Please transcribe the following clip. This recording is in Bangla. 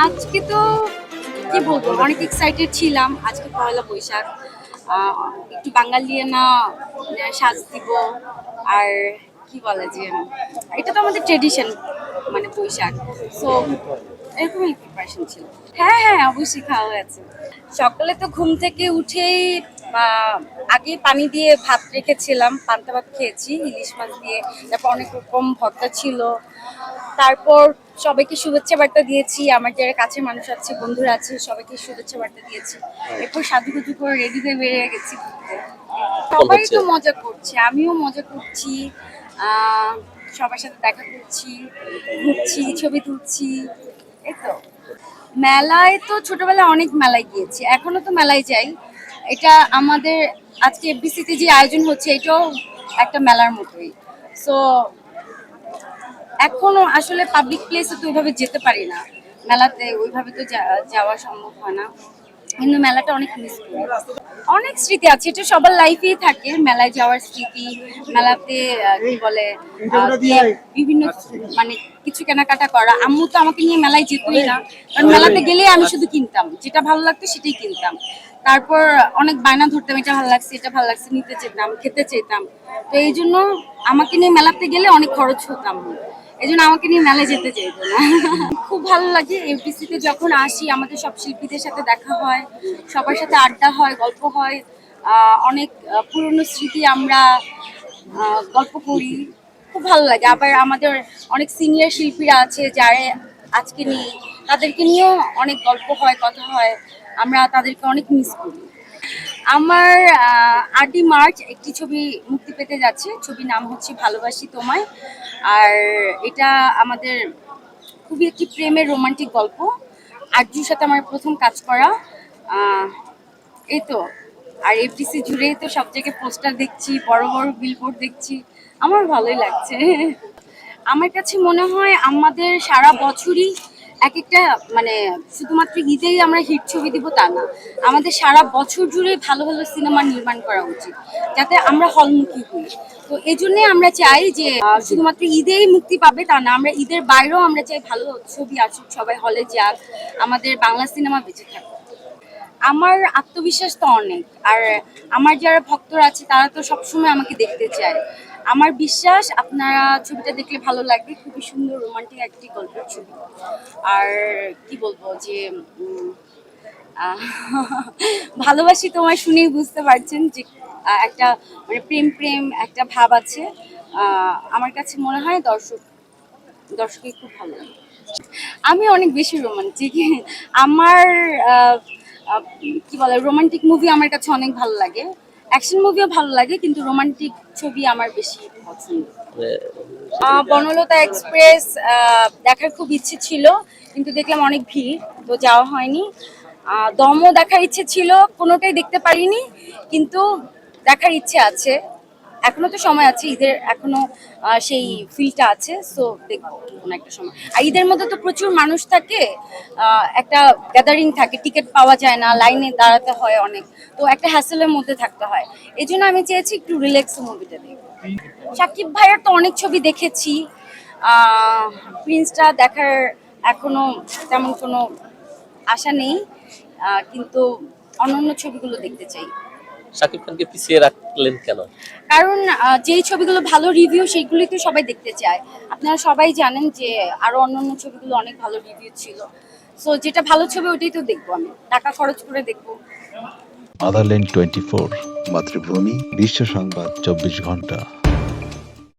আজকে তো কি বলবো, অনেক এক্সাইটেড ছিলাম। আজকে পয়লা বৈশাখ, একটু বাঙালিয়ানা সাজ দিব। আর কি বলে যে, এটা তো আমাদের ট্রেডিশন, মানে বৈশাখ। সো এরকমই প্রিপারেশন ছিল। হ্যাঁ হ্যাঁ, অবশ্যই খাওয়া হয়েছে। সকালে তো ঘুম থেকে উঠেই আগে পানি দিয়ে ভাত রেখেছিলাম, পান্তা ভাত খেয়েছি ইলিশ মাছ দিয়ে। তারপর অনেক রকম ভর্তা ছিল। তারপর সবাইকে শুভেচ্ছা বার্তা দিয়েছি, আমার যারা কাছের মানুষ আছে, বন্ধুরা আছে, সবাইকে শুভেচ্ছা বার্তা দিয়েছি। এরপর সাজুগুজু করে রেডি হয়ে বেরিয়ে গেছি ঘুরতে। সবাই তো মজা করছে, আমিও মজা করছি। সবার সাথে দেখা করছি, ঘুরছি, ছবি তুলছি, এই তো। মেলায় তো ছোটবেলায় অনেক মেলায় গিয়েছি, এখনো তো মেলায় যাই। এটা আমাদের আজকে এফবিসিতে যে আয়োজন হচ্ছে, এটাও একটা মেলার মতোই। সো এখনো আসলে পাবলিক প্লেসে তো ওইভাবে যেতে পারি না, মেলাতে ওইভাবে তো যাওয়া সম্ভব হয় না। কিন্তু মেলাটা অনেক মিস করি। অনেক স্মৃতি আছে, এটা সবার লাইফেই থাকে, মেলায় যাওয়ার স্মৃতি। মেলাতে কি বলে বিভিন্ন মানে কিছু কেনাকাটা করা। আম্মু তো আমাকে নিয়ে মেলায় যেতই না, কারণ মেলাতে গেলে আমি শুধু কিনতাম, যেটা ভালো লাগতো সেটাই কিনতাম। তারপর অনেক বায়না ধরতাম, এটা ভালো লাগছে, এটা ভালো লাগছে, নিতে চেতাম, খেতে চেতাম। তো এই জন্য আমাকে নিয়ে মেলাতে গেলে অনেক খরচ হতাম, এই জন্য আমাকে নিয়ে মেলায় যেতে চাইতো না। খুব ভালো লাগে এফডিসিতে যখন আসি, আমাদের সব শিল্পীদের সাথে দেখা হয়, সবার সাথে আড্ডা হয়, গল্প হয়। অনেক পুরনো স্মৃতি আমরা গল্প করি, খুব ভালো লাগে। আবার আমাদের অনেক সিনিয়র শিল্পীরা আছে যারা আজকে নেই, তাদেরকে নিয়েও অনেক গল্প হয়, কথা হয়। আমরা তাদেরকে অনেক মিস করি। আমার 8ই মার্চ একটি ছবি মুক্তি পেতে যাচ্ছে, ছবির নাম হচ্ছে ভালোবাসি তোমায়। আর এটা আমাদের খুবই একটি প্রেমের রোমান্টিক গল্প। আরজুর সাথে আমার প্রথম কাজ করা, এই তো। আর এফডিসি জুড়েই তো সব জায়গায় পোস্টার দেখছি, বড় বড় বিলবোর্ড দেখছি, আমার ভালোই লাগছে। আমার কাছে মনে হয় আমাদের সারা বছরই এক একটা, মানে শুধুমাত্র ঈদেই আমরা হিট ছবি দিব তা না, আমাদের সারা বছর জুড়ে ভালো ভালো সিনেমা নির্মাণ করা উচিত, যাতে আমরা হলমুখী হই। তো এই জন্যই আমরা চাই যে শুধুমাত্র ঈদেই মুক্তি পাবে তা না, আমরা ঈদের বাইরেও আমরা চাই ভালো ছবি আসুক, সবাই হলে যাক, আমাদের বাংলা সিনেমা বেঁচে থাকুক। আমার আত্মবিশ্বাস তো অনেক, আর আমার যারা ভক্তরা আছে তারা তো সবসময় আমাকে দেখতে চায়। আমার বিশ্বাস আপনারা ছবিটা দেখলে ভালো লাগবে, খুবই সুন্দর রোমান্টিক একটি গল্পের ছবি। আর কি বলবো যে আহ, ভালোবাসি তোমায় শুনেই বুঝতে পারছেন যে একটা মানে প্রেম প্রেম একটা ভাব আছে। আমার কাছে মনে হয় দর্শকের খুব ভালো লাগে। আমি অনেক বেশি রোমান্টিক। আমার আহ, আহ, কি বলে, রোমান্টিক মুভি আমার কাছে অনেক ভালো লাগে, অ্যাকশন মুভিও ভালো লাগে, কিন্তু রোমান্টিক ছবি আমার বেশি পছন্দ। বনলতা এক্সপ্রেস দেখার খুব ইচ্ছে ছিল, কিন্তু দেখলাম অনেক ভিড়, তো যাওয়া হয়নি। দমও দেখার ইচ্ছে ছিল, কোনোটাই দেখতে পারিনি, কিন্তু দেখার ইচ্ছে আছে। এখনো তো সময় আছে, ঈদের এখনো সেই ফিলটা আছে। সো দেখবো কোনো একটা সময়। আর ঈদের মধ্যে তো প্রচুর মানুষ থাকে, একটা গ্যাদারিং থাকে, টিকিট পাওয়া যায় না, লাইনে দাঁড়াতে হয় অনেক, তো একটা হ্যাসেলের মধ্যে থাকতে হয়। এই জন্য আমি চেয়েছি একটু রিল্যাক্স মুভিটা দেখবো। শাকিব ভাইয়ের তো অনেক ছবি দেখেছি, প্রিন্সটা দেখার এখনো তেমন কোনো আশা নেই, কিন্তু অন্যান্য ছবিগুলো দেখতে চাই। শাকিব খানকে পিছিয়ে রাখলেন কেন? কারণ যেই ছবিগুলো ভালো রিভিউ সেগুলি তো সবাই দেখতে চায়। আপনারা সবাই জানেন যে আরো অন্যান্য ছবিগুলো অনেক ভালো রিভিউ ছিল। সো যেটা ভালো ছবি ওটাই তো দেখবো, আমি টাকা খরচ করে দেখবো। আদারল্যান্ড 24, মাতৃভূমি বিশ্ব সংবাদ 24 ঘন্টা।